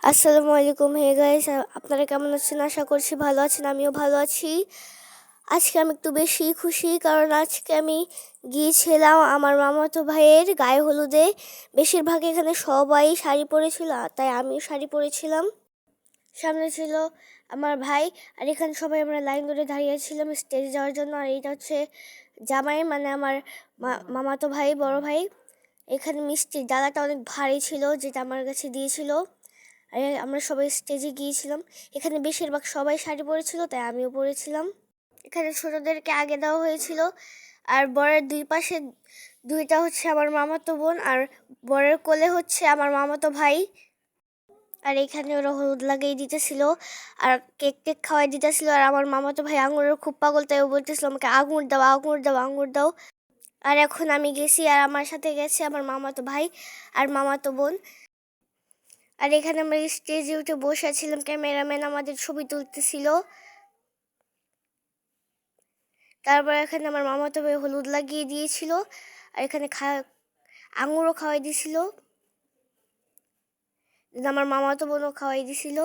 আসসালামু আলাইকুম। Hey guys, আপনারা কেমন আছেন? আশা করছি ভালো আছেন। আমিও ভালো আছি। আজকে আমি একটু বেশি খুশি, কারণ আজকে আমি গিয়েছিলাম আমার মামাতো ভাইয়ের গায়ে হলুদে। বেশিরভাগ এখানে সবাই শাড়ি পরেছিল, তাই আমিও শাড়ি পরেছিলাম। সামনে ছিল আমার ভাই, আর এখানে সবাই আমরা লাইন ধরে দাঁড়িয়েছিলাম স্টেজে যাওয়ার জন্য। আর এইটা হচ্ছে জামাই, মানে আমার মামাতো ভাই, বড় ভাই। এখানে মিষ্টির ডালাটা অনেক ভারী ছিল, যেটা আমার কাছে দিয়েছিল। আর আমরা সবাই স্টেজে গিয়েছিলাম। এখানে বেশিরভাগ সবাই শাড়ি পরেছিল, তাই আমিও পরেছিলাম। এখানে ছোটদেরকে আগে দেওয়া হয়েছিল, আর বরের দুই পাশে দুইটা হচ্ছে আমার মামাতো বোন, আর বরের কোলে হচ্ছে আমার মামাতো ভাই। আর এখানে ওরা হলুদ লাগিয়ে দিতেছিল, আর কেক টেক খাওয়াই দিতেছিল। আর আমার মামাতো ভাই আঙুরের খুব পাগল, তাই ও বলতেছিল আমাকে আঙুর দাও, আঙুর দাও, আঙুর দাও। আর এখন আমি গেছি, আর আমার সাথে গেছে আমার মামাতো ভাই আর মামাতো বোন। আর এখানে আমরা স্টেজে উঠে বসে ছিলাম, ক্যামেরাম্যান আমাদের ছবি তুলতেছিল। তারপর এখানে আমার মামাতো ভাই হলুদ লাগিয়ে দিয়েছিল, আর এখানে আঙুরও খাওয়াই দিছিল। দেন আমার মামাতো বোনও খাওয়াই দিছিল।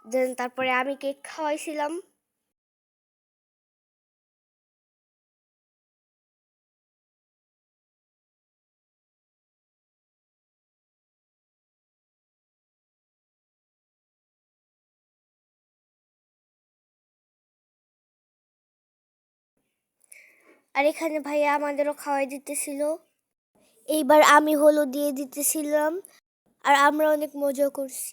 দেন তারপরে আমি কেক খাওয়াইছিলাম। আর এখানে ভাইয়া আমাদেরও খাওয়াই দিতেছিল। এইবার আমি হলুদ দিয়ে দিতেছিলাম, আর আমরা অনেক মজা করছি।